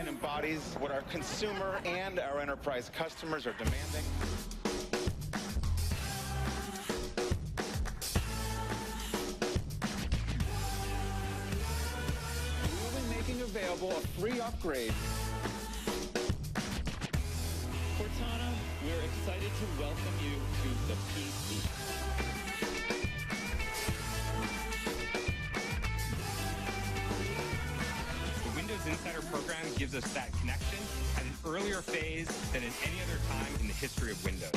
Embodies what our consumer and our enterprise customers are demanding. We will be making available a free upgrade. Cortana, we're excited to welcome you to the PC. Windows Insider program gives us that connection at an earlier phase than at any other time in the history of Windows.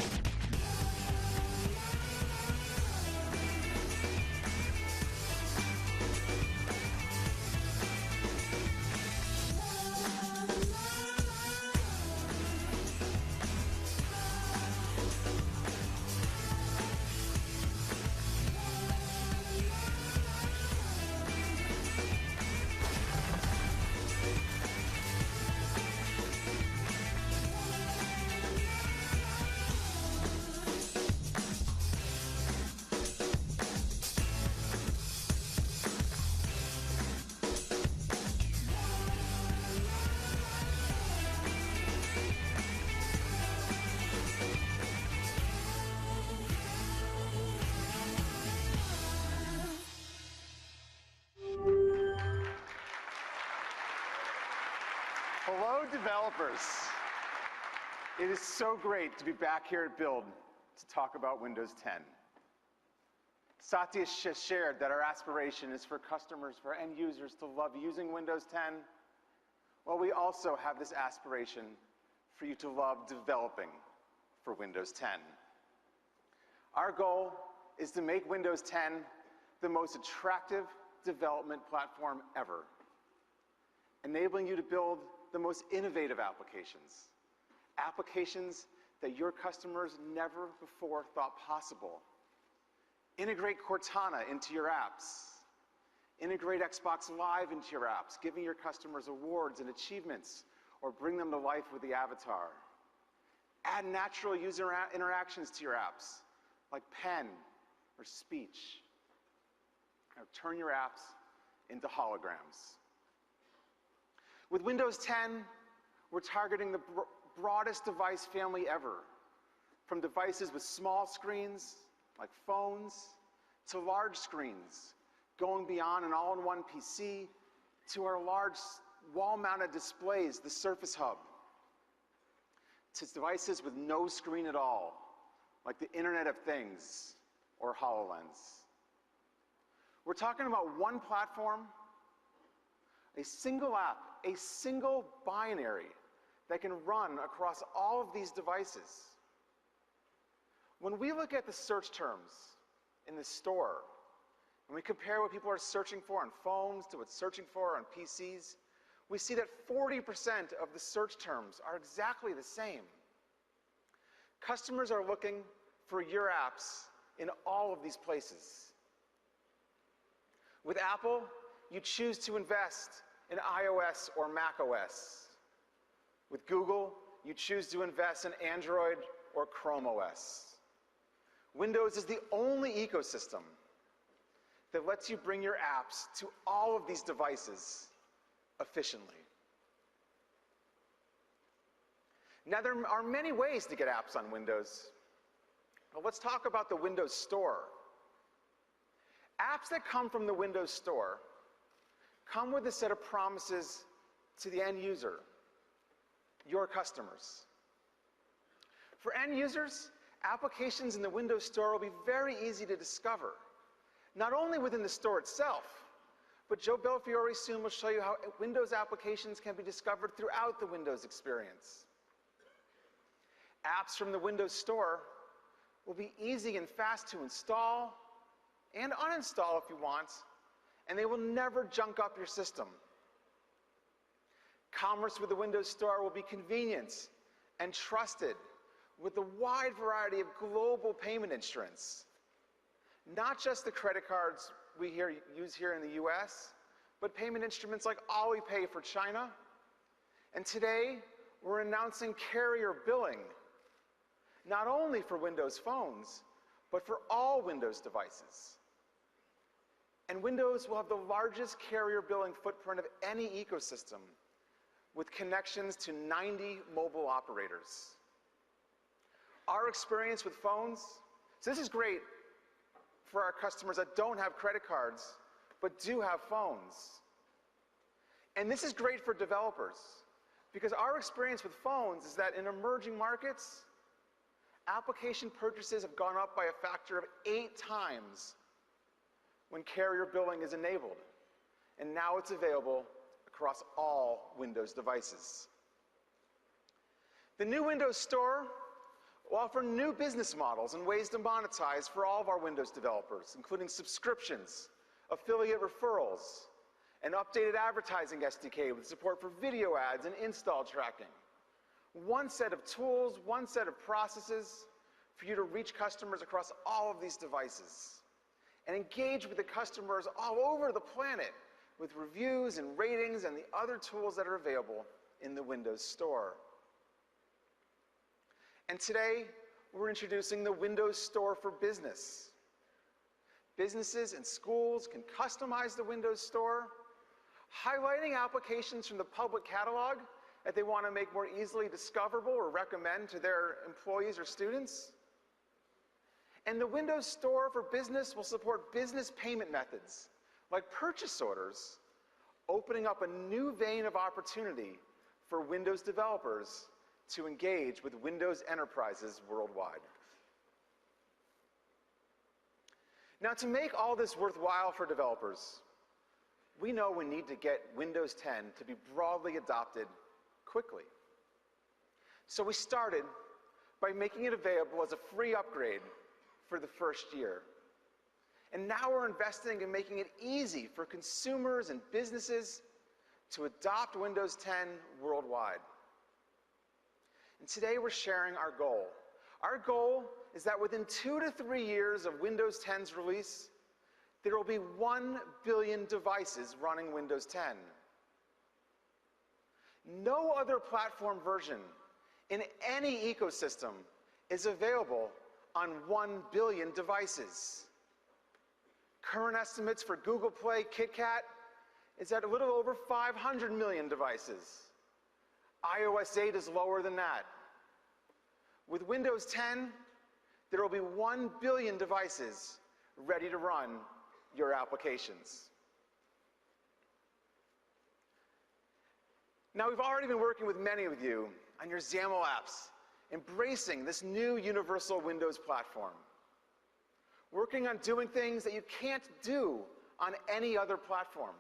Hello, developers. It is so great to be back here at Build to talk about Windows 10. Satya shared that our aspiration is for customers, for end users to love using Windows 10. Well, we also have this aspiration for you to love developing for Windows 10. Our goal is to make Windows 10 the most attractive development platform ever, enabling you to build the most innovative applications, applications that your customers never before thought possible. Integrate Cortana into your apps. Integrate Xbox Live into your apps, giving your customers awards and achievements, or bring them to life with the avatar. Add natural user interactions to your apps, like pen or speech. Or turn your apps into holograms. With Windows 10, we're targeting the broadest device family ever, from devices with small screens, like phones, to large screens, going beyond an all-in-one PC, to our large wall-mounted displays, the Surface Hub, to devices with no screen at all, like the Internet of Things or HoloLens. We're talking about one platform, a single app, a single binary that can run across all of these devices. When we look at the search terms in the store, and we compare what people are searching for on phones to what's searching for on PCs, we see that 40% of the search terms are exactly the same. Customers are looking for your apps in all of these places. With Apple, you choose to invest in iOS or macOS. With Google, you choose to invest in Android or Chrome OS. Windows is the only ecosystem that lets you bring your apps to all of these devices efficiently. Now, there are many ways to get apps on Windows. But let's talk about the Windows Store. Apps that come from the Windows Store come with a set of promises to the end user, your customers. For end users, applications in the Windows Store will be very easy to discover, not only within the store itself, but Joe Belfiore soon will show you how Windows applications can be discovered throughout the Windows experience. Apps from the Windows Store will be easy and fast to install and uninstall if you want, and they will never junk up your system. Commerce with the Windows Store will be convenient and trusted with a wide variety of global payment instruments. Not just the credit cards we use here in the US, but payment instruments like Alipay for China And today, we're announcing carrier billing, not only for Windows phones, but for all Windows devices. And Windows will have the largest carrier billing footprint of any ecosystem, with connections to 90 mobile operators. Our experience with phones, so this is great for our customers that don't have credit cards, but do have phones. And this is great for developers, because our experience with phones is that in emerging markets, application purchases have gone up by a factor of 8 times when carrier billing is enabled. And now it's available across all Windows devices. The new Windows Store will offer new business models and ways to monetize for all of our Windows developers, including subscriptions, affiliate referrals, an updated advertising SDK with support for video ads and install tracking. One set of tools, one set of processes for you to reach customers across all of these devices and engage with the customers all over the planet with reviews and ratings and the other tools that are available in the Windows Store. And today, we're introducing the Windows Store for Business. Businesses and schools can customize the Windows Store, highlighting applications from the public catalog that they want to make more easily discoverable or recommend to their employees or students. And the Windows Store for Business will support business payment methods, like purchase orders, opening up a new vein of opportunity for Windows developers to engage with Windows enterprises worldwide. Now, to make all this worthwhile for developers, we know we need to get Windows 10 to be broadly adopted quickly. So we started by making it available as a free upgrade for the first year. And now we're investing in making it easy for consumers and businesses to adopt Windows 10 worldwide. And today we're sharing our goal. Our goal is that within 2 to 3 years of Windows 10's release, there will be 1 billion devices running Windows 10. No other platform version in any ecosystem is available on 1 billion devices. Current estimates for Google Play KitKat is at a little over 500 million devices. iOS 8 is lower than that. With Windows 10, there will be 1 billion devices ready to run your applications. Now, we've already been working with many of you on your XAML apps, embracing this new universal Windows platform, working on doing things that you can't do on any other platform.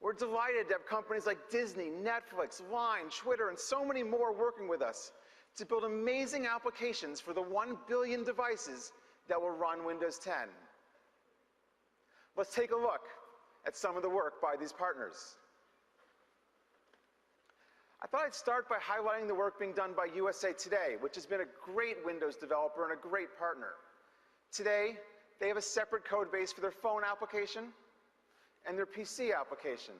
We're delighted to have companies like Disney, Netflix, Line, Twitter, and so many more working with us to build amazing applications for the 1 billion devices that will run Windows 10. Let's take a look at some of the work by these partners. I thought I'd start by highlighting the work being done by USA Today, which has been a great Windows developer and a great partner. Today, they have a separate code base for their phone application and their PC application.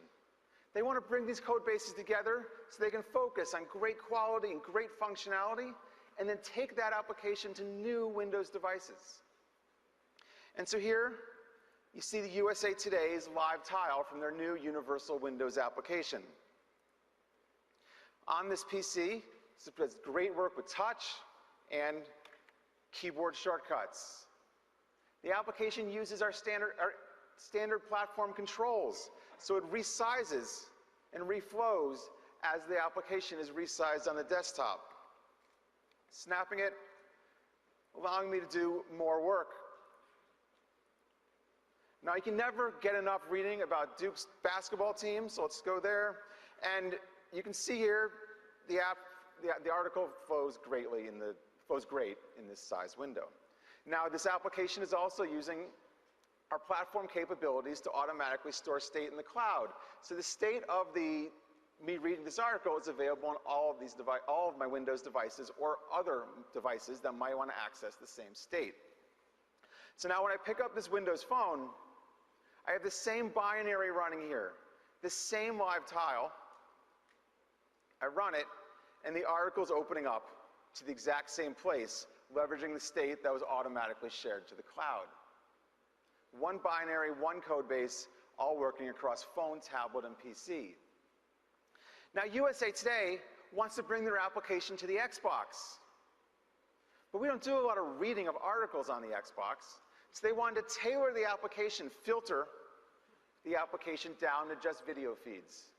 They want to bring these code bases together so they can focus on great quality and great functionality, and then take that application to new Windows devices. And so here, you see the USA Today's live tile from their new Universal Windows application. On this PC, it does great work with touch and keyboard shortcuts. The application uses our standard platform controls, so it resizes and reflows as the application is resized on the desktop. Snapping it, allowing me to do more work. Now, you can never get enough reading about Duke's basketball team, so let's go there. And you can see here the article flows great in this size window. Now, this application is also using our platform capabilities to automatically store state in the cloud. So the state of me reading this article is available on all of my Windows devices or other devices that might want to access the same state. So now when I pick up this Windows phone, I have the same binary running here, the same live tile, I run it, and the article's opening up to the exact same place, leveraging the state that was automatically shared to the cloud. One binary, one code base, all working across phone, tablet, and PC. Now, USA Today wants to bring their application to the Xbox. But we don't do a lot of reading of articles on the Xbox, so they wanted to tailor the application, filter the application down to just video feeds.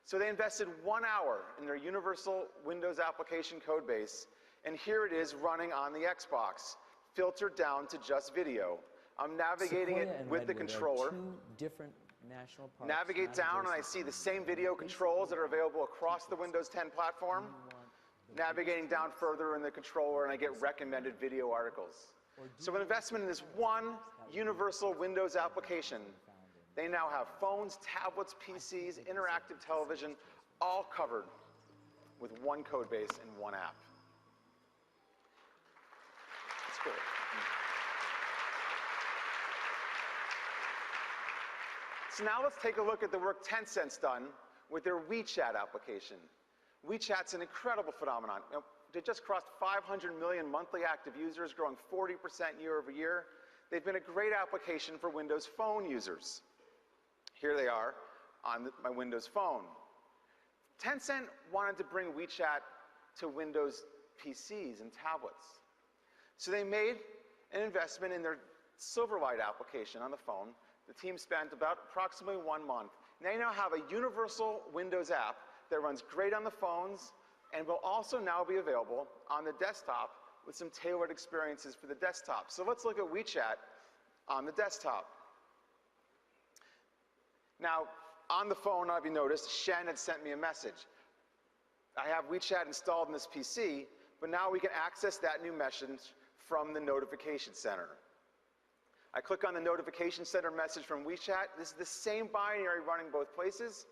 So they invested 1 hour in their universal Windows application code base, and here it is running on the Xbox, filtered down to just video. I'm navigating it with the controller. Two different national parks. Navigate down and I see the same video controls that are available across the Windows 10 platform. Navigating down further in the controller and I get recommended video articles. So an investment in this one universal Windows application, they now have phones, tablets, PCs, interactive television, all covered with one code base and one app. It's cool. So now let's take a look at the work Tencent's done with their WeChat application. WeChat's an incredible phenomenon. You know, they just crossed 500 million monthly active users, growing 40% year over year. They've been a great application for Windows Phone users. Here they are on my Windows Phone. Tencent wanted to bring WeChat to Windows PCs and tablets. So they made an investment in their Silverlight application on the phone. The team spent about approximately 1 month. They now have a universal Windows app that runs great on the phones and will also now be available on the desktop with some tailored experiences for the desktop. So let's look at WeChat on the desktop. Now, on the phone, if you noticed, Shen had sent me a message. I have WeChat installed in this PC, but now we can access that new message from the notification center. I click on the notification center message from WeChat. This is the same binary running both places.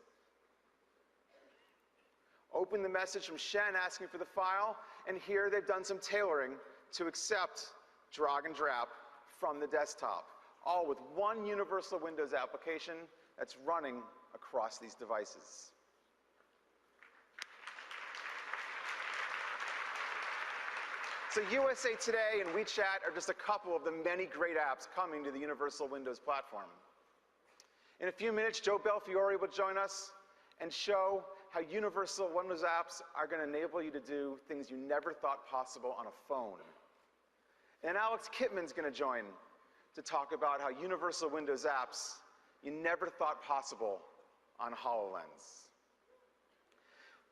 Open the message from Shen asking for the file, and here they've done some tailoring to accept drag and drop from the desktop, all with one universal Windows application that's running across these devices. So USA Today and WeChat are just a couple of the many great apps coming to the Universal Windows platform. In a few minutes, Joe Belfiore will join us and show how Universal Windows apps are going to enable you to do things you never thought possible on a phone. And Alex Kipman's going to join to talk about how Universal Windows apps you never thought possible on HoloLens.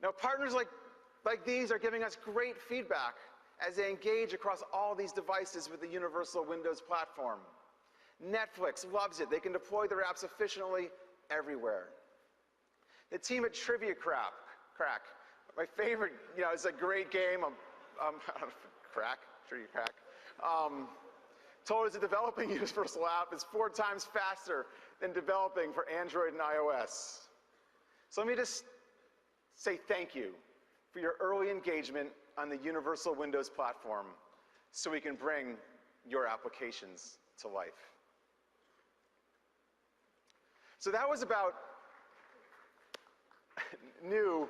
Now, partners like these are giving us great feedback as they engage across all these devices with the Universal Windows platform. Netflix loves it. They can deploy their apps efficiently everywhere. The team at Trivia Crack, my favorite, it's a great game. Trivia Crack, told us that developing Universal app is 4 times faster than developing for Android and iOS. So let me just say thank you for your early engagement on the Universal Windows platform so we can bring your applications to life. So that was about new.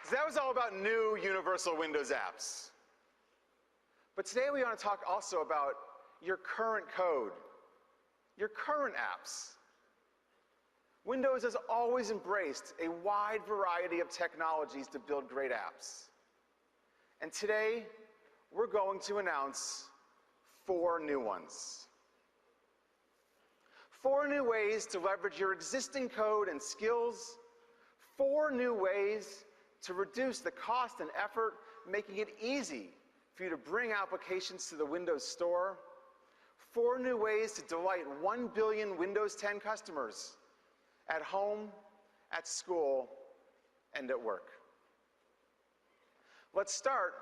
So that was all about new Universal Windows apps. But today we want to talk also about your current code, your current apps. Windows has always embraced a wide variety of technologies to build great apps. And today, we're going to announce 4 new ones. 4 new ways to leverage your existing code and skills. 4 new ways to reduce the cost and effort, making it easy for you to bring applications to the Windows Store. 4 new ways to delight 1 billion Windows 10 customers at home, at school, and at work. Let's start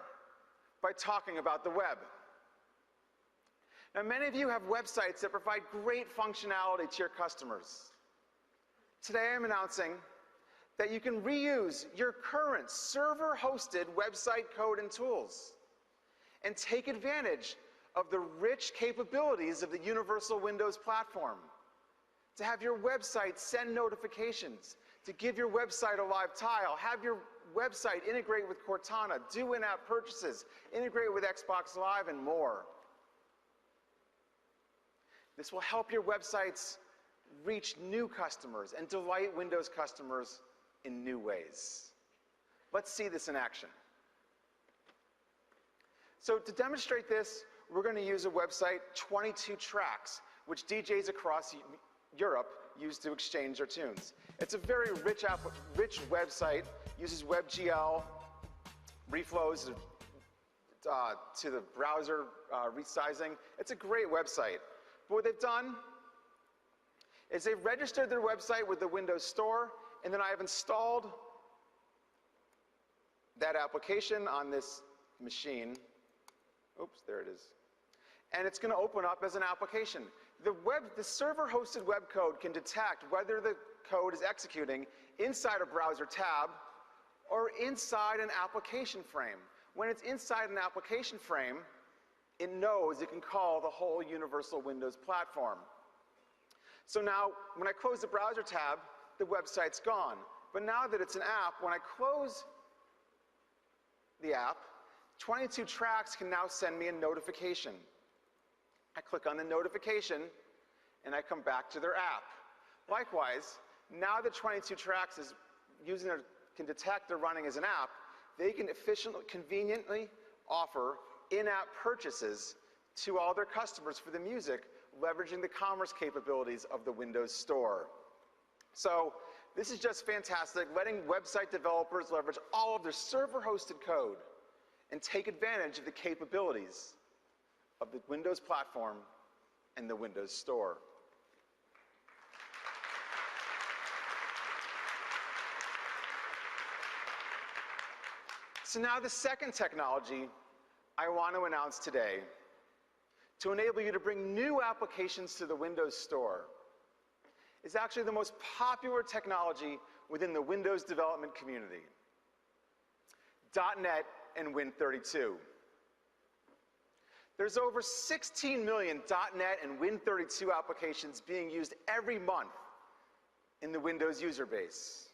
by talking about the web. Now, many of you have websites that provide great functionality to your customers. Today, I'm announcing that you can reuse your current server-hosted website code and tools and take advantage of the rich capabilities of the Universal Windows platform. to have your website send notifications, to give your website a live tile, have your website integrate with Cortana, do in-app purchases, integrate with Xbox Live, and more. This will help your websites reach new customers and delight Windows customers in new ways. Let's see this in action. So to demonstrate this, we're going to use a website, 22 Tracks, which DJs across Europe use to exchange their tunes. It's a very rich website, uses WebGL, reflows to the browser resizing. It's a great website. But what they've done is they've registered their website with the Windows Store, and then I have installed that application on this machine. Oops, there it is. And it's going to open up as an application. The server-hosted web code can detect whether the code is executing inside a browser tab or inside an application frame. When it's inside an application frame, it knows it can call the whole universal Windows platform. So now, when I close the browser tab, the website's gone. But now that it's an app, when I close the app, 22 Tracks can now send me a notification. I click on the notification, and I come back to their app. Likewise, now that 22 Tracks is can detect they're running as an app, they can efficiently, conveniently offer in-app purchases to all their customers for the music, leveraging the commerce capabilities of the Windows Store. So this is just fantastic, letting website developers leverage all of their server-hosted code and take advantage of the capabilities of the Windows platform and the Windows Store. So now the second technology I want to announce today to enable you to bring new applications to the Windows Store is actually the most popular technology within the Windows development community: .NET and Win32. There's over 16 million .NET and Win32 applications being used every month in the Windows user base,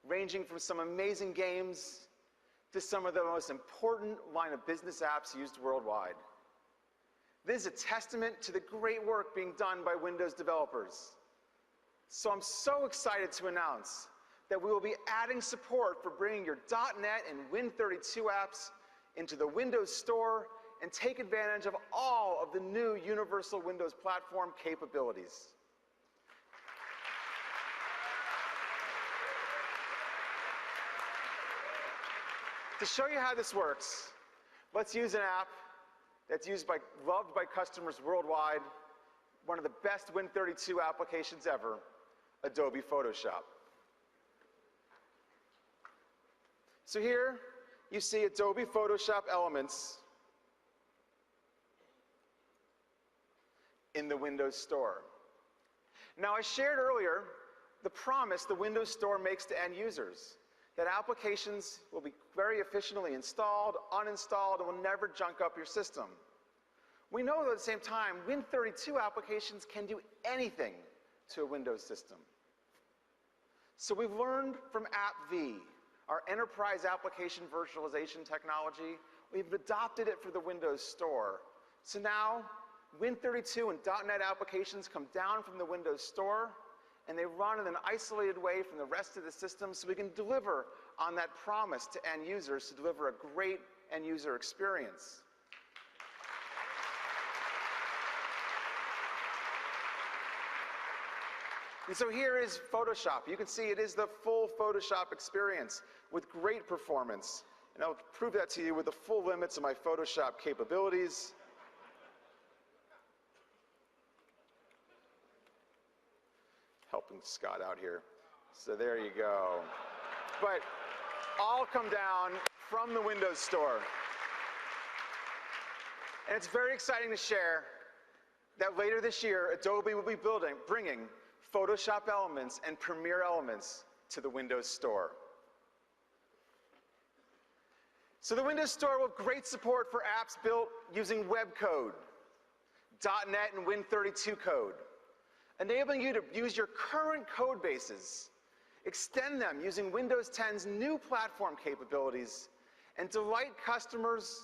ranging from some amazing games to some of the most important line of business apps used worldwide. This is a testament to the great work being done by Windows developers. So I'm so excited to announce that we will be adding support for bringing your .NET and Win32 apps into the Windows Store and take advantage of all of the new Universal Windows Platform capabilities. To show you how this works, let's use an app that's loved by customers worldwide, one of the best Win32 applications ever, Adobe Photoshop. So here you see Adobe Photoshop elements in the Windows Store. Now, I shared earlier the promise the Windows Store makes to end users, that applications will be very efficiently installed, uninstalled, and will never junk up your system. We know that at the same time, Win32 applications can do anything to a Windows system. So we've learned from AppV, our enterprise application virtualization technology. We've adopted it for the Windows Store. So now, Win32 and .NET applications come down from the Windows Store, and they run in an isolated way from the rest of the system, so we can deliver on that promise to end users to deliver a great end user experience. And so here is Photoshop. You can see it is the full Photoshop experience with great performance. And I'll prove that to you with the full limits of my Photoshop capabilities. Helping Scott out here. So there you go. But all come down from the Windows Store. And it's very exciting to share that later this year, Adobe will be bringing Photoshop Elements and Premiere Elements to the Windows Store. So the Windows Store will have great support for apps built using web code, .NET and Win32 code, enabling you to use your current code bases, extend them using Windows 10's new platform capabilities, and delight customers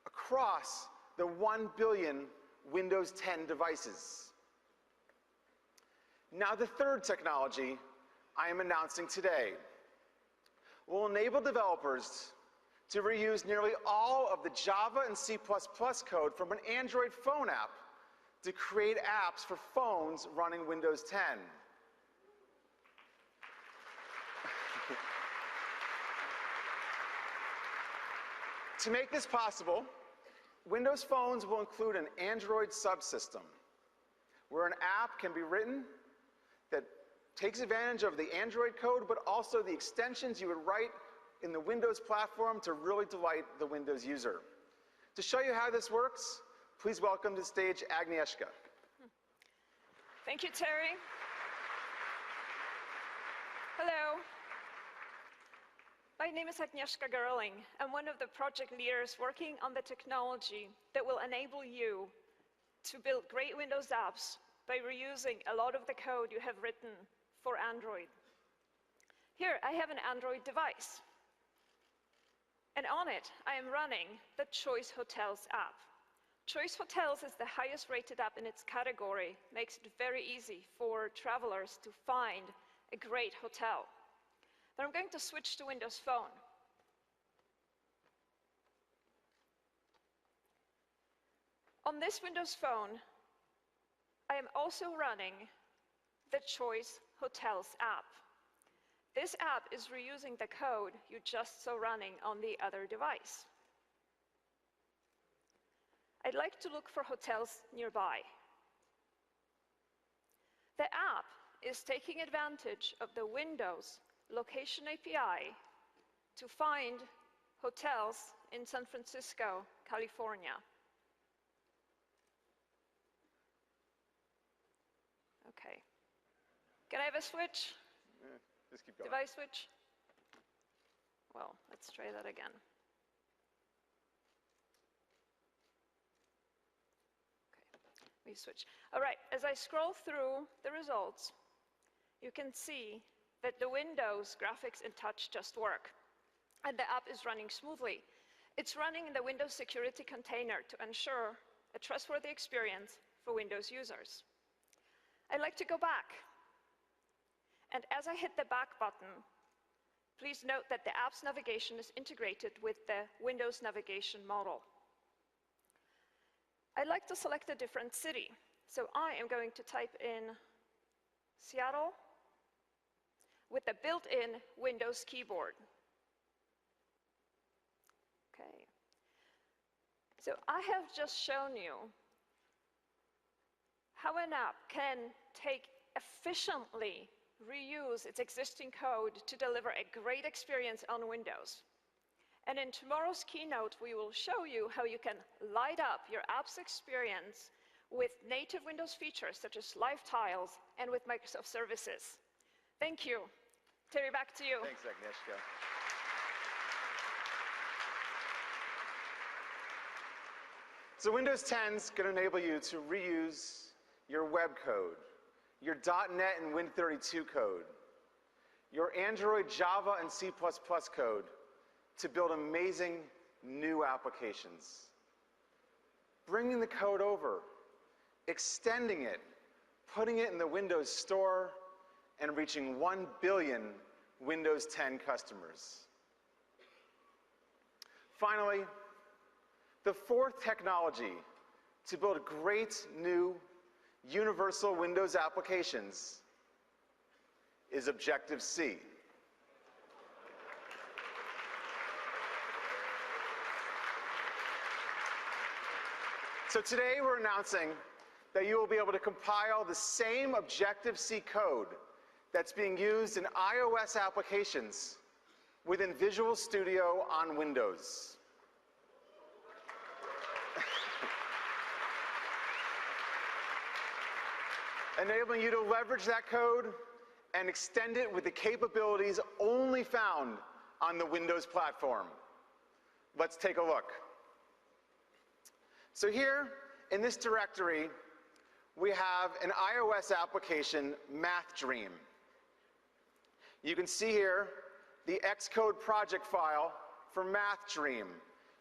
across the 1 billion Windows 10 devices. Now, the third technology I am announcing today will enable developers to reuse nearly all of the Java and C++ code from an Android phone app to create apps for phones running Windows 10. To make this possible, Windows phones will include an Android subsystem where an app can be written that takes advantage of the Android code, but also the extensions you would write in the Windows platform to really delight the Windows user. To show you how this works, please welcome to the stage Agnieszka. Thank you, Terry. Hello. My name is Agnieszka Gerling. I'm one of the project leaders working on the technology that will enable you to build great Windows apps by reusing a lot of the code you have written for Android. Here, I have an Android device. And on it, I am running the Choice Hotels app. Choice Hotels is the highest rated app in its category, makes it very easy for travelers to find a great hotel. But I'm going to switch to Windows Phone. On this Windows Phone, I am also running the Choice Hotels app. This app is reusing the code you just saw running on the other device. I'd like to look for hotels nearby. The app is taking advantage of the Windows Location API to find hotels in San Francisco, California. Okay. Can I have a switch? Just keep going. Device switch? Well, let's try that again. Okay, we switch. All right, as I scroll through the results, you can see that the Windows graphics and touch just work, and the app is running smoothly. It's running in the Windows security container to ensure a trustworthy experience for Windows users. I'd like to go back. And as I hit the back button, please note that the app's navigation is integrated with the Windows navigation model. I'd like to select a different city. So I am going to type in Seattle with the built-in Windows keyboard. Okay. So I have just shown you how an app can efficiently reuse its existing code to deliver a great experience on Windows. And in tomorrow's keynote, we will show you how you can light up your app's experience with native Windows features such as live tiles and with Microsoft services. Thank you. Terry, back to you. Thanks, Agnieszka. So Windows 10 is going to enable you to reuse your web code, your .NET and Win32 code, your Android, Java, and C++ code to build amazing new applications. Bringing the code over, extending it, putting it in the Windows Store, and reaching 1 billion Windows 10 customers. Finally, the fourth technology to build great new universal Windows applications is Objective-C. So today we're announcing that you will be able to compile the same Objective-C code that's being used in iOS applications within Visual Studio on Windows. Enabling you to leverage that code and extend it with the capabilities only found on the Windows platform. Let's take a look. So here, in this directory, we have an iOS application, Math Dream. You can see here the Xcode project file for Math Dream.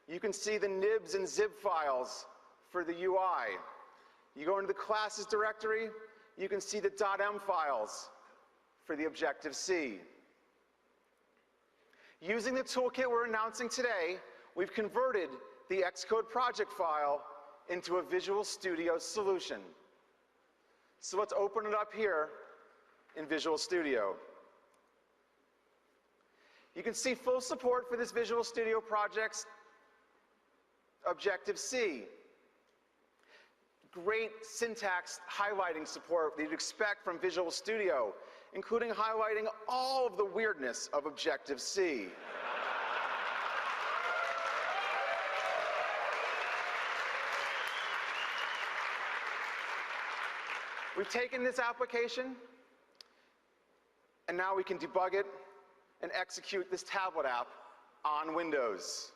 You can see the nibs and zip files for the UI. You go into the classes directory, you can see the .m files for the Objective-C. Using the toolkit we're announcing today, we've converted the Xcode project file into a Visual Studio solution. So let's open it up here in Visual Studio. You can see full support for this Visual Studio project's Objective-C. Great syntax highlighting support that you'd expect from Visual Studio, including highlighting all of the weirdness of Objective-C. We've taken this application, and now we can debug it and execute this tablet app on Windows.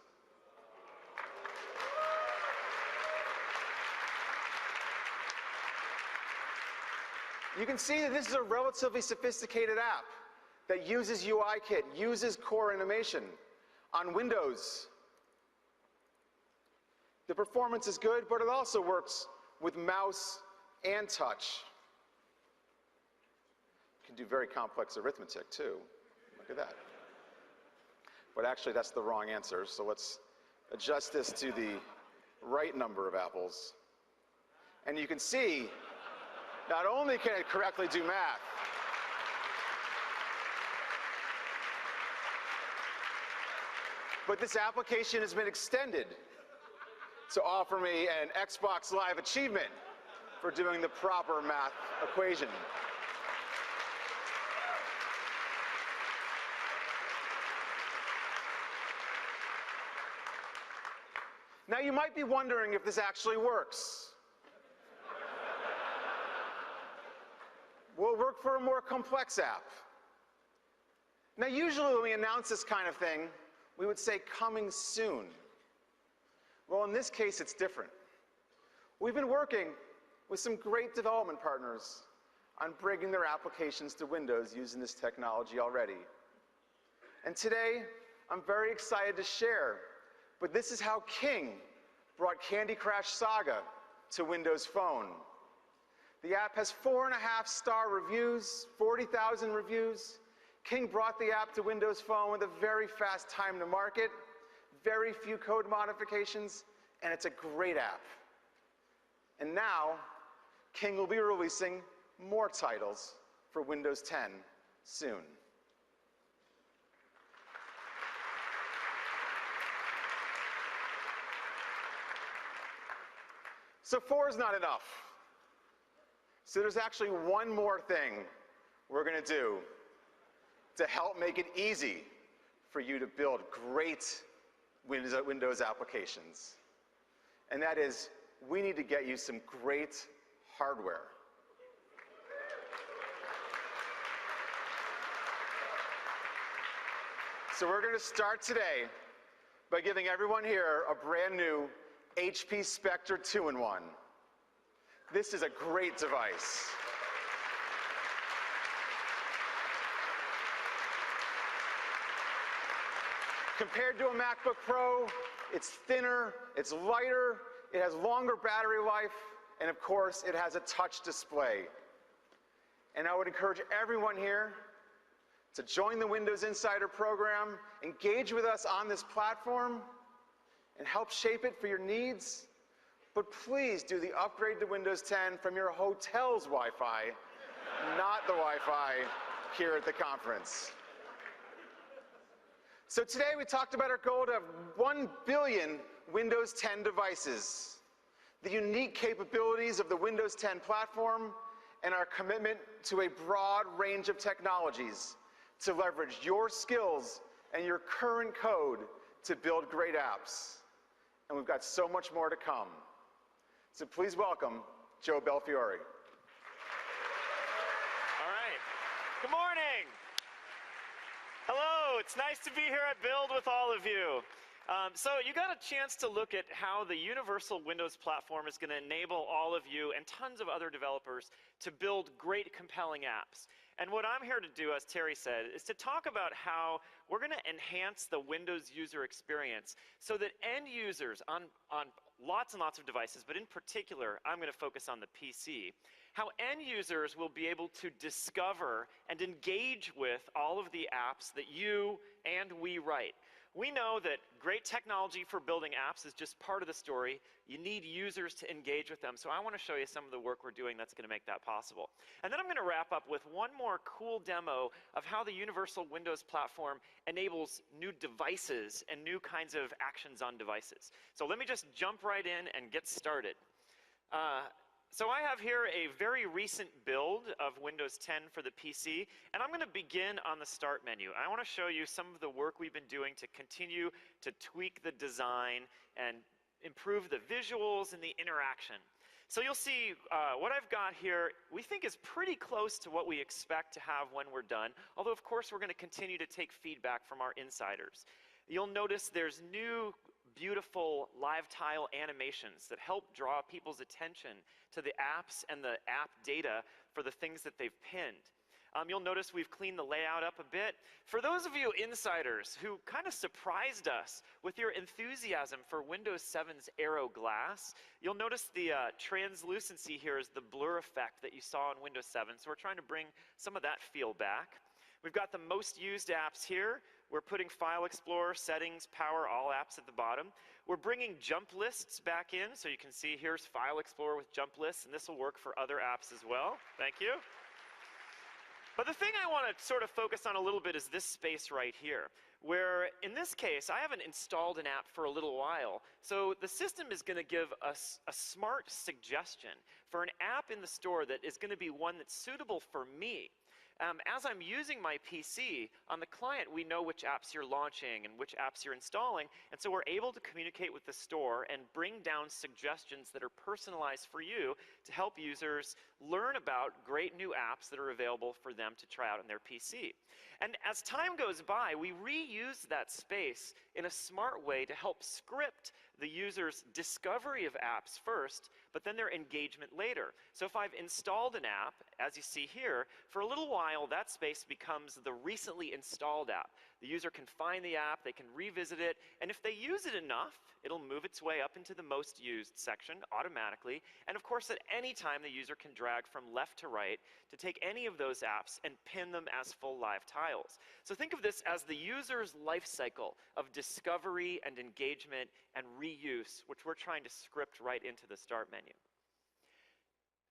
You can see that this is a relatively sophisticated app that uses UIKit, uses core animation on Windows. The performance is good, but it also works with mouse and touch. You can do very complex arithmetic too. Look at that. But actually that's the wrong answer, so let's adjust this to the right number of apples. And you can see, not only can it correctly do math, but this application has been extended to offer me an Xbox Live achievement for doing the proper math equation. Now you might be wondering if this actually works. Will it work for a more complex app? Now usually when we announce this kind of thing, we would say coming soon. Well, in this case, it's different. We've been working with some great development partners on bringing their applications to Windows using this technology already. And today, I'm very excited to share, but this is how King brought Candy Crush Saga to Windows Phone. The app has 4.5-star reviews, 40,000 reviews. King brought the app to Windows Phone with a very fast time to market, very few code modifications, and it's a great app. And now, King will be releasing more titles for Windows 10 soon. So 4 is not enough. So there's actually one more thing we're going to do to help make it easy for you to build great Windows applications. And that is, we need to get you some great hardware. So we're going to start today by giving everyone here a brand new HP Spectre 2-in-1. This is a great device. Compared to a MacBook Pro, it's thinner, it's lighter, it has longer battery life, and of course, it has a touch display. And I would encourage everyone here to join the Windows Insider program, engage with us on this platform, and help shape it for your needs. But please do the upgrade to Windows 10 from your hotel's Wi-Fi, not the Wi-Fi here at the conference. So today we talked about our goal to have 1 billion Windows 10 devices, the unique capabilities of the Windows 10 platform, and our commitment to a broad range of technologies to leverage your skills and your current code to build great apps. And we've got so much more to come. So please welcome Joe Belfiore. All right. Good morning. Hello. It's nice to be here at Build with all of you. So you got a chance to look at how the Universal Windows platform is going to enable all of you and tons of other developers to build great, compelling apps. And what I'm here to do, as Terry said, is to talk about how we're going to enhance the Windows user experience so that end users on lots and lots of devices, but in particular, I'm going to focus on the PC, how end users will be able to discover and engage with all of the apps that you and we write. We know that great technology for building apps is just part of the story. You need users to engage with them. So I want to show you some of the work we're doing that's going to make that possible. And then I'm going to wrap up with one more cool demo of how the Universal Windows platform enables new devices and new kinds of actions on devices. So let me just jump right in and get started. So I have here a very recent build of Windows 10 for the PC, and I'm going to begin on the Start menu. I want to show you some of the work we've been doing to continue to tweak the design and improve the visuals and the interaction. So you'll see what I've got here we think is pretty close to what we expect to have when we're done, although of course we're going to continue to take feedback from our insiders. You'll notice there's new beautiful live tile animations that help draw people's attention to the apps and the app data for the things that they've pinned. You'll notice we've cleaned the layout up a bit. For those of you insiders who kind of surprised us with your enthusiasm for Windows 7's Aero Glass, you'll notice the translucency here is the blur effect that you saw on Windows 7, so we're trying to bring some of that feel back. We've got the most used apps here. We're putting File Explorer, Settings, Power, All Apps at the bottom. We're bringing jump lists back in, so you can see here's File Explorer with jump lists, and this will work for other apps as well. Thank you. But the thing I want to sort of focus on a little bit is this space right here, where in this case, I haven't installed an app for a little while, so the system is going to give us a smart suggestion for an app in the store that is going to be one that's suitable for me. As I'm using my PC, on the client we know which apps you're launching and which apps you're installing, and so we're able to communicate with the store and bring down suggestions that are personalized for you to help users learn about great new apps that are available for them to try out on their PC. And as time goes by, we reuse that space in a smart way to help script the user's discovery of apps first, but then their engagement later. So if I've installed an app, as you see here, for a little while that space becomes the recently installed app. The user can find the app, they can revisit it, and if they use it enough, it'll move its way up into the most used section automatically. And of course, at any time, the user can drag from left to right to take any of those apps and pin them as full live tiles. So think of this as the user's life cycle of discovery and engagement and reuse, which we're trying to script right into the Start menu.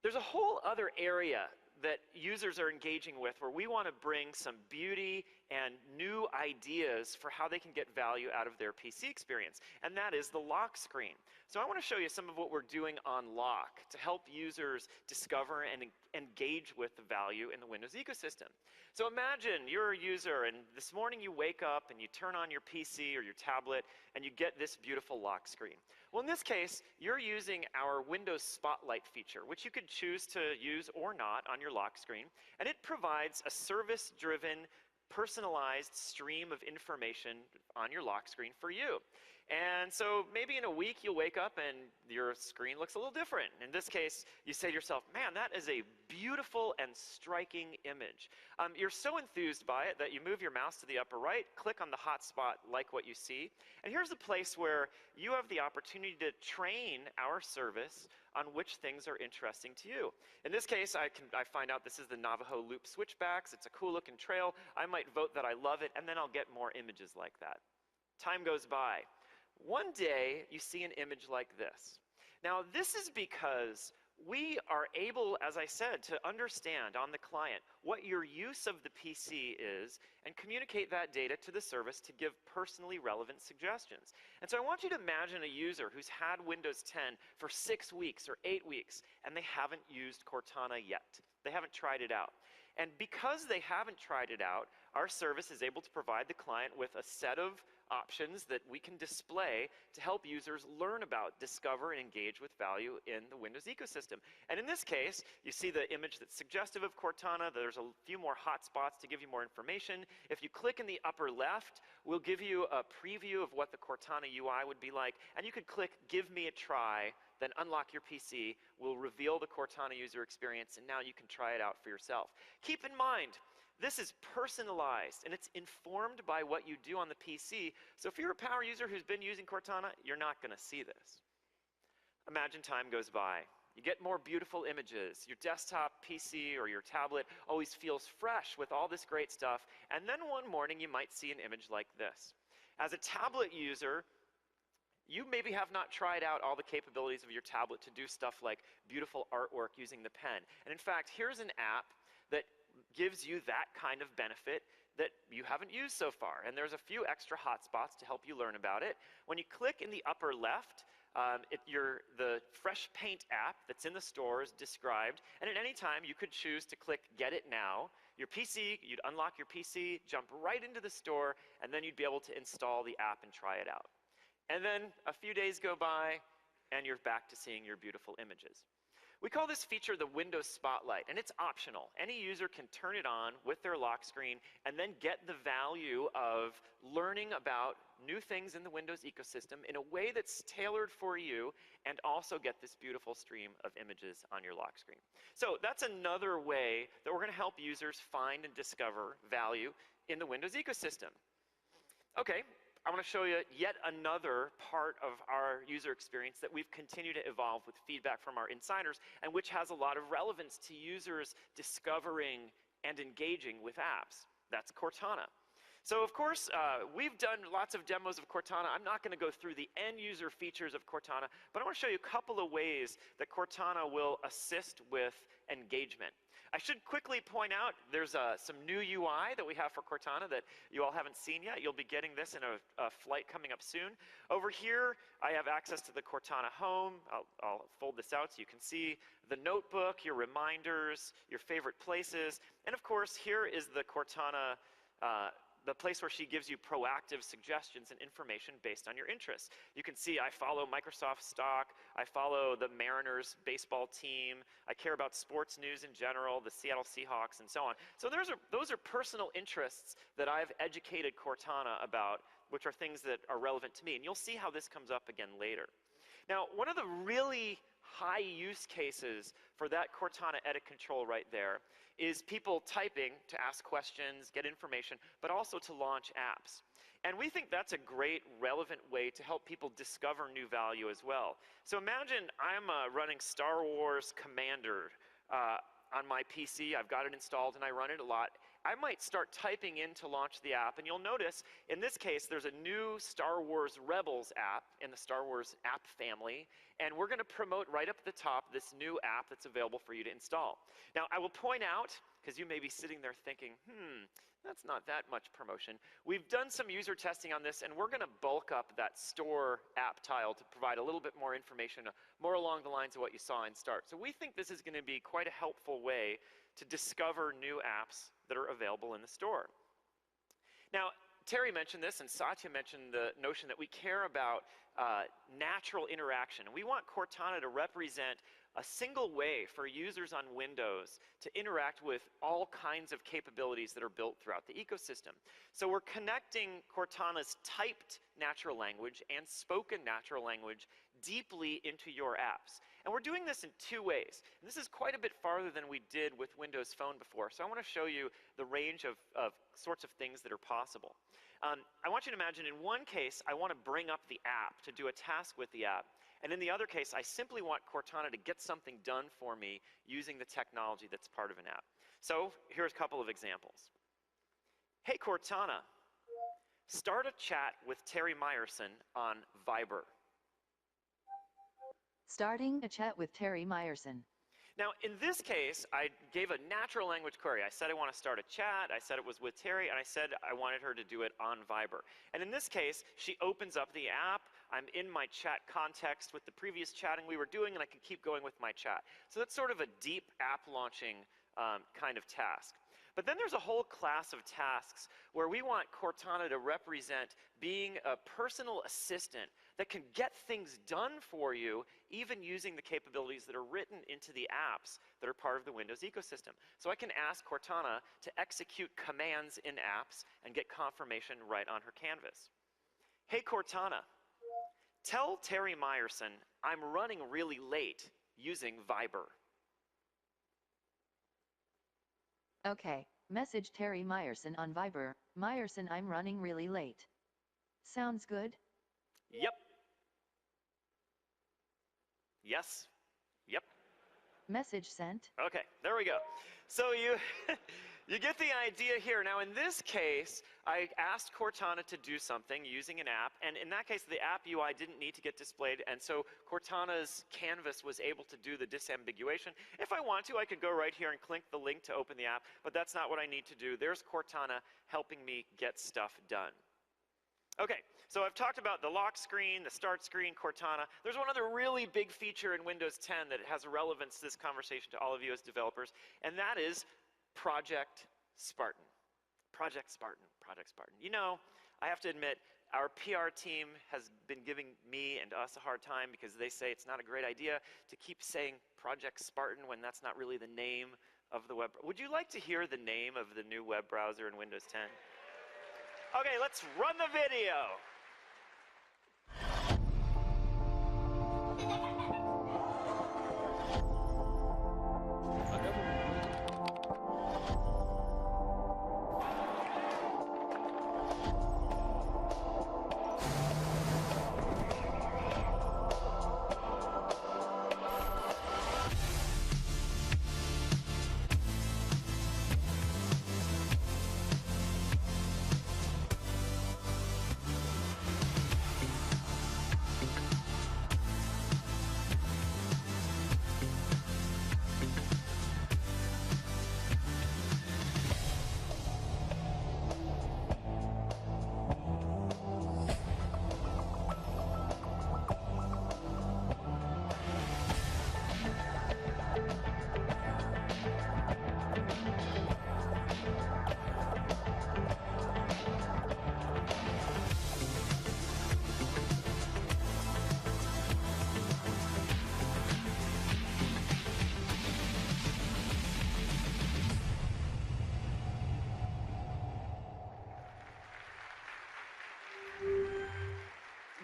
There's a whole other area that users are engaging with where we want to bring some beauty and new ideas for how they can get value out of their PC experience, and that is the lock screen. So I want to show you some of what we're doing on lock to help users discover and engage with the value in the Windows ecosystem. So imagine you're a user and this morning you wake up and you turn on your PC or your tablet and you get this beautiful lock screen. Well, in this case, you're using our Windows Spotlight feature, which you could choose to use or not on your lock screen, and it provides a service-driven, personalized stream of information on your lock screen for you. And so maybe in a week you'll wake up and your screen looks a little different. In this case, you say to yourself, man, that is a beautiful and striking image. You're so enthused by it that you move your mouse to the upper right, click on the hotspot, like what you see, and here's a place where you have the opportunity to train our service on which things are interesting to you. In this case, I find out this is the Navajo Loop switchbacks. It's a cool looking trail. I might vote that I love it, and then I'll get more images like that. Time goes by. One day, you see an image like this. Now, this is because we are able, as I said, to understand on the client what your use of the PC is and communicate that data to the service to give personally relevant suggestions. And so I want you to imagine a user who's had Windows 10 for 6 weeks or 8 weeks and they haven't used Cortana yet. They haven't tried it out. And because they haven't tried it out, our service is able to provide the client with a set of options that we can display to help users learn about, discover, and engage with value in the Windows ecosystem. And in this case, you see the image that's suggestive of Cortana. There's a few more hotspots to give you more information. If you click in the upper left, we'll give you a preview of what the Cortana UI would be like, and you could click Give Me a Try, then unlock your PC. We'll reveal the Cortana user experience, and now you can try it out for yourself. Keep in mind, this is personalized, and it's informed by what you do on the PC. So if you're a power user who's been using Cortana, you're not going to see this. Imagine time goes by. You get more beautiful images. Your desktop PC or your tablet always feels fresh with all this great stuff. And then one morning, you might see an image like this. As a tablet user, you maybe have not tried out all the capabilities of your tablet to do stuff like beautiful artwork using the pen. And in fact, here's an app that gives you that kind of benefit that you haven't used so far. And there's a few extra hotspots to help you learn about it. When you click in the upper left, the Fresh Paint app that's in the store is described, and at any time you could choose to click Get It Now. Your PC, you'd unlock your PC, jump right into the store, and then you'd be able to install the app and try it out. And then a few days go by, and you're back to seeing your beautiful images. We call this feature the Windows Spotlight, and it's optional. Any user can turn it on with their lock screen and then get the value of learning about new things in the Windows ecosystem in a way that's tailored for you, and also get this beautiful stream of images on your lock screen. So that's another way that we're going to help users find and discover value in the Windows ecosystem. Okay. I want to show you yet another part of our user experience that we've continued to evolve with feedback from our insiders, and which has a lot of relevance to users discovering and engaging with apps. That's Cortana. So of course, we've done lots of demos of Cortana. I'm not going to go through the end user features of Cortana, but I want to show you a couple of ways that Cortana will assist with engagement. I should quickly point out there's some new UI that we have for Cortana that you all haven't seen yet. You'll be getting this in a flight coming up soon. Over here, I have access to the Cortana home. I'll fold this out so you can see the notebook, your reminders, your favorite places, and of course, here is the Cortana the place where she gives you proactive suggestions and information based on your interests. You can see I follow Microsoft stock, I follow the Mariners baseball team, I care about sports news in general, the Seattle Seahawks, and so on. So those are personal interests that I've educated Cortana about, which are things that are relevant to me. And you'll see how this comes up again later. Now, one of the really high use cases for that Cortana edit control right there is people typing to ask questions, get information, but also to launch apps. And we think that's a great, relevant way to help people discover new value as well. So imagine I'm running Star Wars Commander on my PC. I've got it installed and I run it a lot. I might start typing in to launch the app, and you'll notice in this case there's a new Star Wars Rebels app in the Star Wars app family, and we're going to promote right up at the top this new app that's available for you to install. Now I will point out, because you may be sitting there thinking, that's not that much promotion. We've done some user testing on this, and we're going to bulk up that store app tile to provide a little bit more information, more along the lines of what you saw in Start. So we think this is going to be quite a helpful way to discover new apps that are available in the store. Now, Terry mentioned this, and Satya mentioned the notion that we care about natural interaction. And we want Cortana to represent a single way for users on Windows to interact with all kinds of capabilities that are built throughout the ecosystem. So we're connecting Cortana's typed natural language and spoken natural language deeply into your apps. And we're doing this in two ways. And this is quite a bit farther than we did with Windows Phone before. So I want to show you the range of sorts of things that are possible. I want you to imagine in one case, I want to bring up the app to do a task with the app. And in the other case, I simply want Cortana to get something done for me using the technology that's part of an app. So here's a couple of examples. Hey Cortana, start a chat with Terry Myerson on Viber. Starting a chat with Terry Myerson. Now, in this case, I gave a natural language query. I said I want to start a chat, I said it was with Terry, and I said I wanted her to do it on Viber. And in this case, she opens up the app, I'm in my chat context with the previous chatting we were doing, and I can keep going with my chat. So that's sort of a deep app launching kind of task. But then there's a whole class of tasks where we want Cortana to represent being a personal assistant that can get things done for you, even using the capabilities that are written into the apps that are part of the Windows ecosystem. So I can ask Cortana to execute commands in apps and get confirmation right on her canvas. Hey Cortana, tell Terry Myerson I'm running really late using Viber. Okay, message Terry Myerson on Viber. Myerson, I'm running really late. Sounds good? Yep. Yes. Yep. Message sent. Okay, there we go. So you, you get the idea here. Now in this case, I asked Cortana to do something using an app, and in that case, the app UI didn't need to get displayed, and so Cortana's canvas was able to do the disambiguation. If I want to, I could go right here and click the link to open the app, but that's not what I need to do. There's Cortana helping me get stuff done. Okay, so I've talked about the lock screen, the start screen, Cortana. There's one other really big feature in Windows 10 that has relevance to this conversation to all of you as developers, and that is Project Spartan. Project Spartan, Project Spartan. You know, I have to admit, our PR team has been giving me and us a hard time because they say it's not a great idea to keep saying Project Spartan when that's not really the name of the web. Would you like to hear the name of the new web browser in Windows 10? Okay, let's run the video.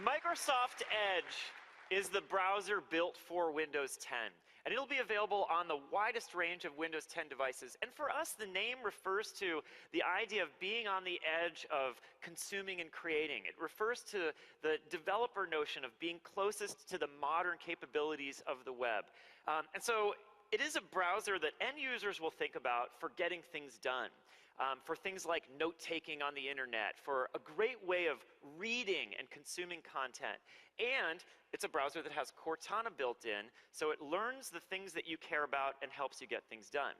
Microsoft Edge is the browser built for Windows 10, and it'll be available on the widest range of Windows 10 devices. And for us, the name refers to the idea of being on the edge of consuming and creating. It refers to the developer notion of being closest to the modern capabilities of the web. And so it is a browser that end users will think about for getting things done. For things like note-taking on the internet, for a great way of reading and consuming content. And it's a browser that has Cortana built in, so it learns the things that you care about and helps you get things done.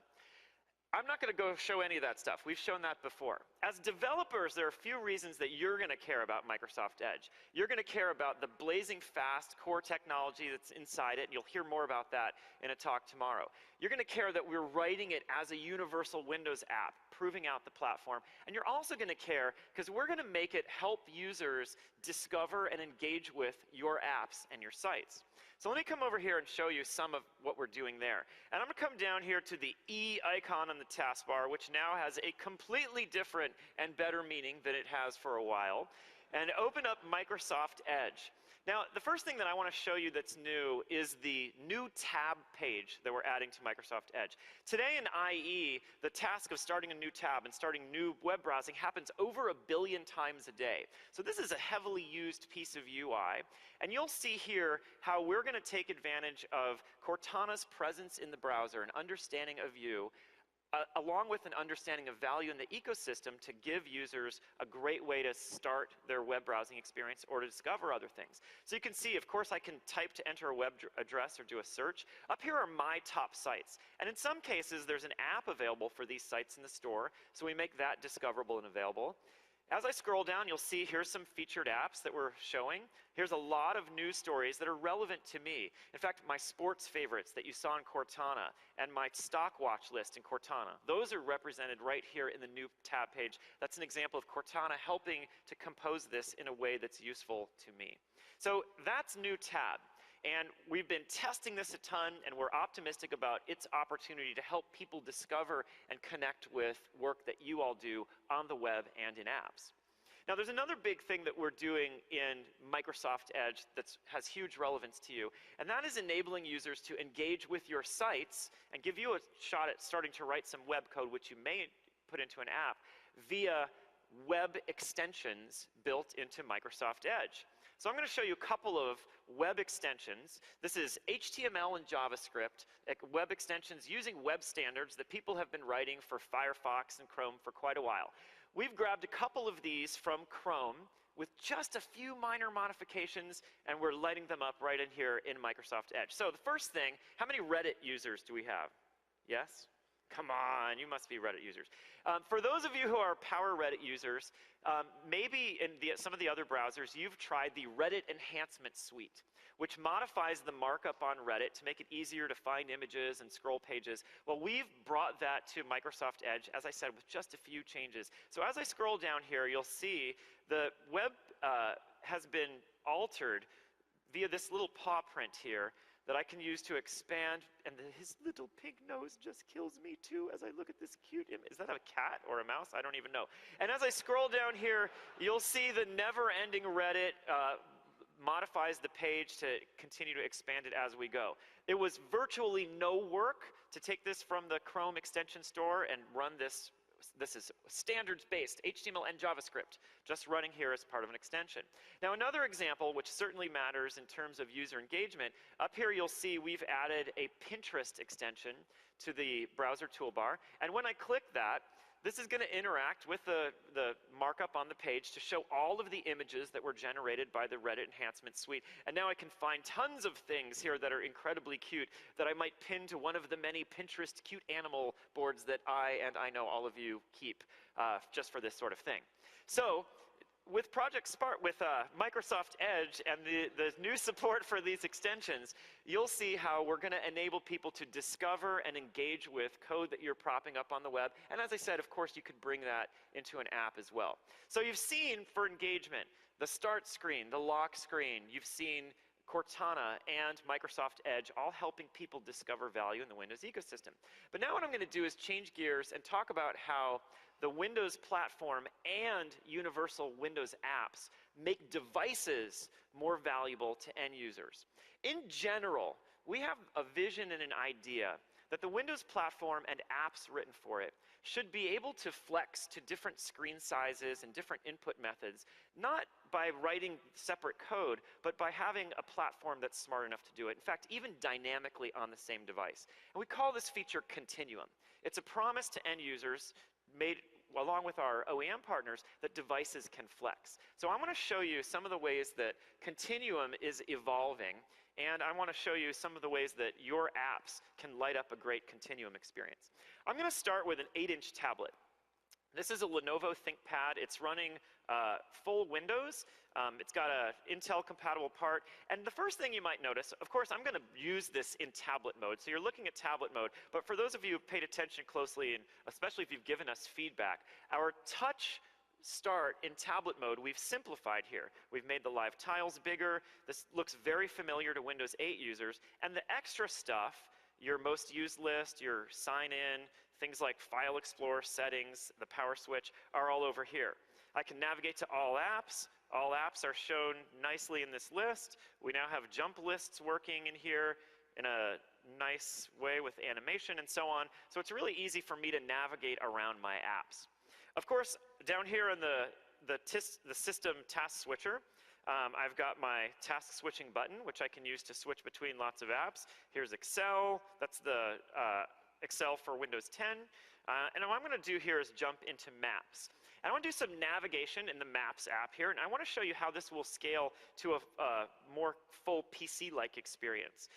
I'm not going to go show any of that stuff. We've shown that before. As developers, there are a few reasons that you're going to care about Microsoft Edge. You're going to care about the blazing fast core technology that's inside it, and you'll hear more about that in a talk tomorrow. You're going to care that we're writing it as a universal Windows app, proving out the platform. And you're also going to care because we're going to make it help users discover and engage with your apps and your sites. So let me come over here and show you some of what we're doing there. And I'm going to come down here to the E icon on the taskbar, which now has a completely different and better meaning than it has for a while, and open up Microsoft Edge. Now, the first thing that I want to show you that's new is the new tab page that we're adding to Microsoft Edge. Today in IE, the task of starting a new tab and starting new web browsing happens over 1 billion times a day. So this is a heavily used piece of UI. And you'll see here how we're going to take advantage of Cortana's presence in the browser, an understanding of you, along with an understanding of value in the ecosystem to give users a great way to start their web browsing experience or to discover other things. So you can see, of course, I can type to enter a web address or do a search. Up here are my top sites. And in some cases, there's an app available for these sites in the store, so we make that discoverable and available. As I scroll down, you'll see here's some featured apps that we're showing. Here's a lot of news stories that are relevant to me. In fact, my sports favorites that you saw in Cortana and my stock watch list in Cortana, those are represented right here in the new tab page. That's an example of Cortana helping to compose this in a way that's useful to me. So that's new tab. And we've been testing this a ton, and we're optimistic about its opportunity to help people discover and connect with work that you all do on the web and in apps. Now, there's another big thing that we're doing in Microsoft Edge that has huge relevance to you, and that is enabling users to engage with your sites and give you a shot at starting to write some web code, which you may put into an app, via web extensions built into Microsoft Edge. So I'm going to show you a couple of web extensions. This is HTML and JavaScript, web extensions using web standards that people have been writing for Firefox and Chrome for quite a while. We've grabbed a couple of these from Chrome with just a few minor modifications, and we're lighting them up right in here in Microsoft Edge. So the first thing, how many Reddit users do we have? Yes? Come on, you must be Reddit users. For those of you who are Power Reddit users, maybe in some of the other browsers, you've tried the Reddit Enhancement Suite, which modifies the markup on Reddit to make it easier to find images and scroll pages. Well, we've brought that to Microsoft Edge, as I said, with just a few changes. So as I scroll down here, you'll see the web has been altered via this little paw print here that I can use to expand, and his little pink nose just kills me too as I look at this cute image. Is that a cat or a mouse? I don't even know. And as I scroll down here, you'll see the never-ending Reddit modifies the page to continue to expand it as we go. It was virtually no work to take this from the Chrome extension store and run this. This is standards-based HTML and JavaScript, just running here as part of an extension. Now, another example, which certainly matters in terms of user engagement, up here you'll see we've added a Pinterest extension to the browser toolbar. And when I click that, this is going to interact with the markup on the page to show all of the images that were generated by the Reddit Enhancement Suite. And now I can find tons of things here that are incredibly cute that I might pin to one of the many Pinterest cute animal boards that I know all of you keep just for this sort of thing. So with Microsoft Edge and the new support for these extensions, you'll see how we're going to enable people to discover and engage with code that you're propping up on the web. And as I said, of course, you could bring that into an app as well. So you've seen, for engagement, the start screen, the lock screen. You've seen Cortana and Microsoft Edge all helping people discover value in the Windows ecosystem. But now what I'm going to do is change gears and talk about how the Windows platform and universal Windows apps make devices more valuable to end users. In general, we have a vision and an idea that the Windows platform and apps written for it should be able to flex to different screen sizes and different input methods, not by writing separate code, but by having a platform that's smart enough to do it. In fact, even dynamically on the same device. And we call this feature Continuum. It's a promise to end users made along with our OEM partners that devices can flex. So I want to show you some of the ways that Continuum is evolving, and I want to show you some of the ways that your apps can light up a great Continuum experience. I'm going to start with an 8-inch tablet. This is a Lenovo ThinkPad. It's running full Windows. It's got an Intel-compatible part. And the first thing you might notice, of course, I'm going to use this in tablet mode. So you're looking at tablet mode. But for those of you who've paid attention closely, and especially if you've given us feedback, our touch start in tablet mode, we've simplified here. We've made the live tiles bigger. This looks very familiar to Windows 8 users. And the extra stuff, your most used list, your sign in, things like File Explorer settings, the power switch, are all over here. I can navigate to all apps. All apps are shown nicely in this list. We now have jump lists working in here in a nice way with animation and so on. So it's really easy for me to navigate around my apps. Of course, down here in the system task switcher, I've got my task switching button, which I can use to switch between lots of apps. Here's Excel. That's the Excel for Windows 10. And what I'm going to do here is jump into Maps. And I want to do some navigation in the Maps app here, and I want to show you how this will scale to a more full PC-like experience.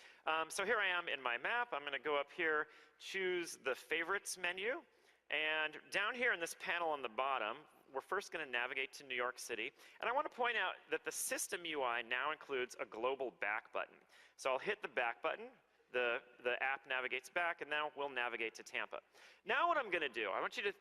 So here I am in my map. I'm going to go up here, choose the Favorites menu, and down here in this panel on the bottom, we're first going to navigate to New York City. And I want to point out that the system UI now includes a global back button. So I'll hit the back button. The app navigates back, and now we'll navigate to Tampa. Now what I'm going to do, I want you to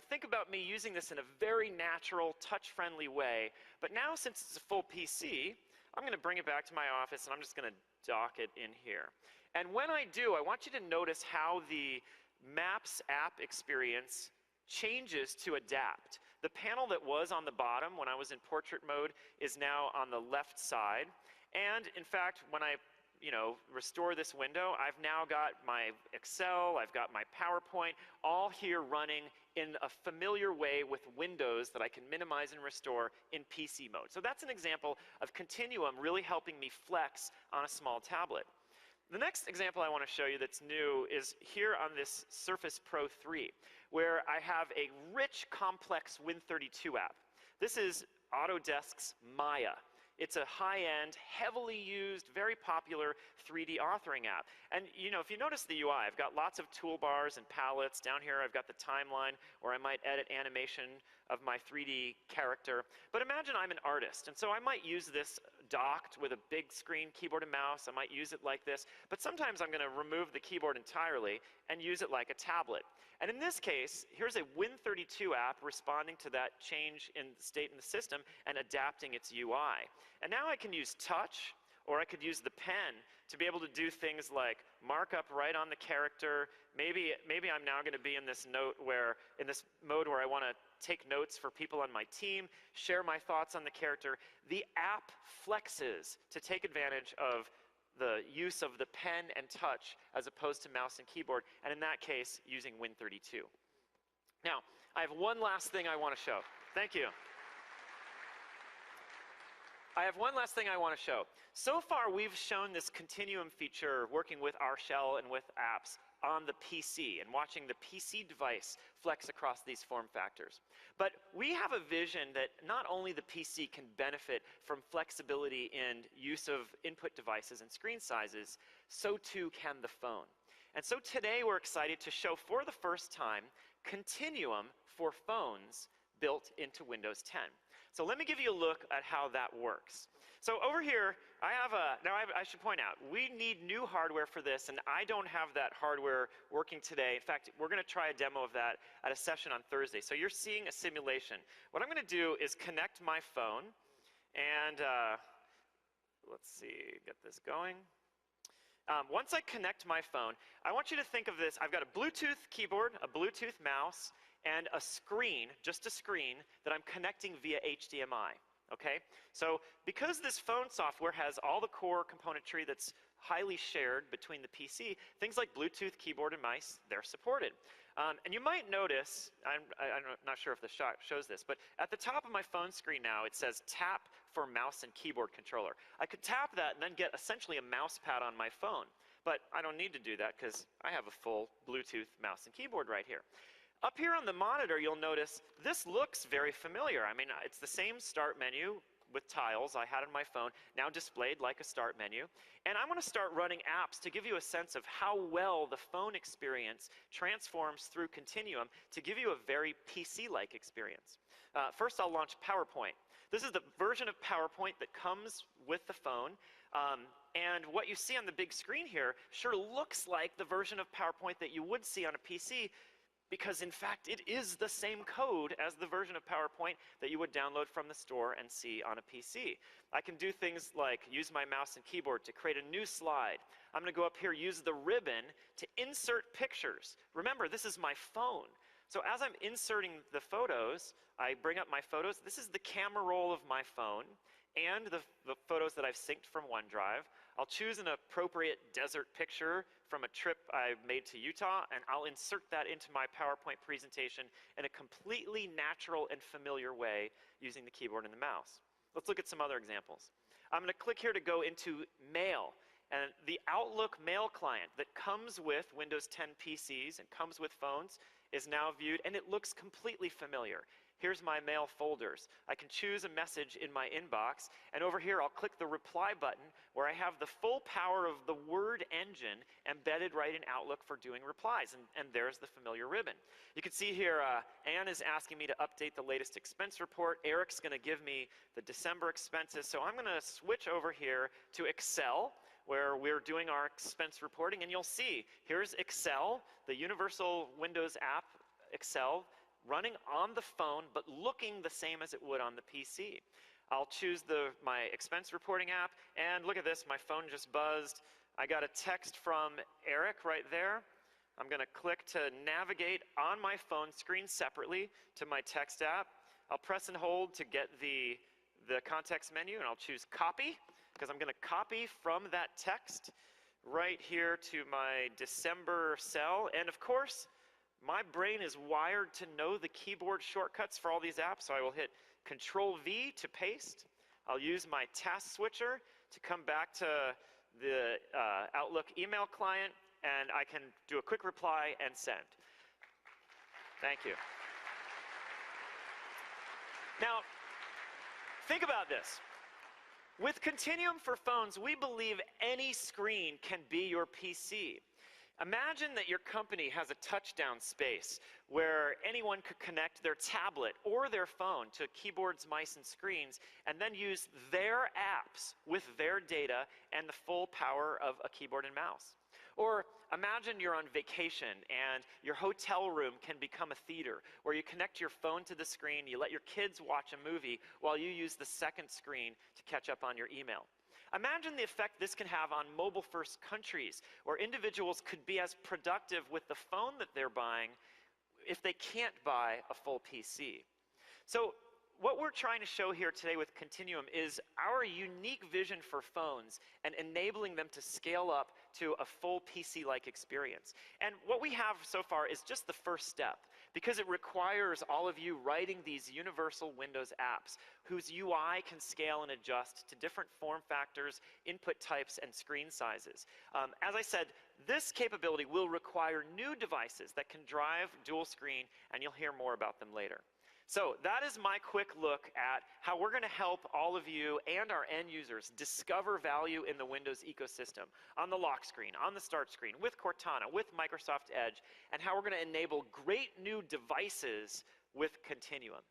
think about me using this in a very natural, touch-friendly way. But now, since it's a full PC, I'm going to bring it back to my office, and I'm just going to dock it in here. And when I do, I want you to notice how the Maps app experience changes to adapt. The panel that was on the bottom when I was in portrait mode is now on the left side. And in fact, when I restore this window, I've now got my Excel, I've got my PowerPoint, all here running in a familiar way with windows that I can minimize and restore in PC mode. So that's an example of Continuum really helping me flex on a small tablet. The next example I want to show you that's new is here on this Surface Pro 3, where I have a rich, complex Win32 app. This is Autodesk's Maya. It's a high-end, heavily used, very popular 3D authoring app. And if you notice the UI, I've got lots of toolbars and palettes. Down here I've got the timeline where I might edit animation of my 3D character. But imagine I'm an artist, and so I might use this docked with a big screen keyboard and mouse. I might use it like this. But sometimes I'm going to remove the keyboard entirely and use it like a tablet. And in this case, here's a Win32 app responding to that change in the state in the system and adapting its UI. And now I can use touch, or I could use the pen to be able to do things like mark up right on the character. Maybe I'm now going to be in this mode where I want to take notes for people on my team, share my thoughts on the character. The app flexes to take advantage of the use of the pen and touch as opposed to mouse and keyboard, and in that case, using Win32. Now, I have one last thing I want to show. Thank you. I have one last thing I want to show. So far, we've shown this Continuum feature working with our shell and with apps on the PC and watching the PC device flex across these form factors. But we have a vision that not only the PC can benefit from flexibility in use of input devices and screen sizes, so too can the phone. And so today we're excited to show for the first time Continuum for phones built into Windows 10. So let me give you a look at how that works. So over here, I should point out, we need new hardware for this, and I don't have that hardware working today. In fact, we're going to try a demo of that at a session on Thursday. So you're seeing a simulation. What I'm going to do is connect my phone, and let's see, get this going. Once I connect my phone, I want you to think of this. I've got a Bluetooth keyboard, a Bluetooth mouse, and a screen, just a screen, that I'm connecting via HDMI. Okay? So because this phone software has all the core componentry that's highly shared between the PC, things like Bluetooth keyboard and mice, they're supported. And you might notice, I'm not sure if the shot shows this, but at the top of my phone screen now, it says tap for mouse and keyboard controller. I could tap that and then get essentially a mouse pad on my phone. But I don't need to do that because I have a full Bluetooth mouse and keyboard right here. Up here on the monitor, you'll notice this looks very familiar. I mean, it's the same start menu with tiles I had on my phone, now displayed like a start menu. And I want to start running apps to give you a sense of how well the phone experience transforms through Continuum to give you a very PC-like experience. First, I'll launch PowerPoint. This is the version of PowerPoint that comes with the phone. And what you see on the big screen here sure looks like the version of PowerPoint that you would see on a PC, because in fact it is the same code as the version of PowerPoint that you would download from the store and see on a PC. I can do things like use my mouse and keyboard to create a new slide. I'm going to go up here, use the ribbon to insert pictures. Remember, this is my phone. So as I'm inserting the photos, I bring up my photos. This is the camera roll of my phone and the photos that I've synced from OneDrive. I'll choose an appropriate desert picture from a trip I made to Utah, and I'll insert that into my PowerPoint presentation in a completely natural and familiar way using the keyboard and the mouse. Let's look at some other examples. I'm going to click here to go into Mail. And the Outlook Mail client that comes with Windows 10 PCs and comes with phones is now viewed, and it looks completely familiar. here's my mail folders. I can choose a message in my inbox, and over here I'll click the reply button where I have the full power of the word engine embedded right in Outlook for doing replies, and there's the familiar ribbon. You can see here, Anne is asking me to update the latest expense report. Eric's going to give me the December expenses, so I'm going to switch over here to Excel, where we're doing our expense reporting, and you'll see, here's Excel, the universal Windows app, Excel, running on the phone, but looking the same as it would on the PC. I'll choose my expense reporting app, and look at this, my phone just buzzed. I got a text from Eric right there. I'm going to click to navigate on my phone screen separately to my text app. I'll press and hold to get the context menu, and I'll choose copy, because I'm going to copy from that text right here to my December cell. And of course, my brain is wired to know the keyboard shortcuts for all these apps, so I will hit Control-V to paste. I'll use my task switcher to come back to the Outlook email client, and I can do a quick reply and send. Thank you. Now, think about this. With Continuum for phones, we believe any screen can be your PC. Imagine that your company has a touchdown space where anyone could connect their tablet or their phone to keyboards, mice, and screens, and then use their apps with their data and the full power of a keyboard and mouse. Or imagine you're on vacation and your hotel room can become a theater where you connect your phone to the screen, you let your kids watch a movie while you use the second screen to catch up on your email. Imagine the effect this can have on mobile-first countries where individuals could be as productive with the phone that they're buying if they can't buy a full PC. So what we're trying to show here today with Continuum is our unique vision for phones and enabling them to scale up to a full PC-like experience. And what we have so far is just the first step, because it requires all of you writing these universal Windows apps whose UI can scale and adjust to different form factors, input types, and screen sizes. As I said, this capability will require new devices that can drive dual screen, and you'll hear more about them later. So that is my quick look at how we're going to help all of you and our end users discover value in the Windows ecosystem on the lock screen, on the start screen, with Cortana, with Microsoft Edge, and how we're going to enable great new devices with Continuum.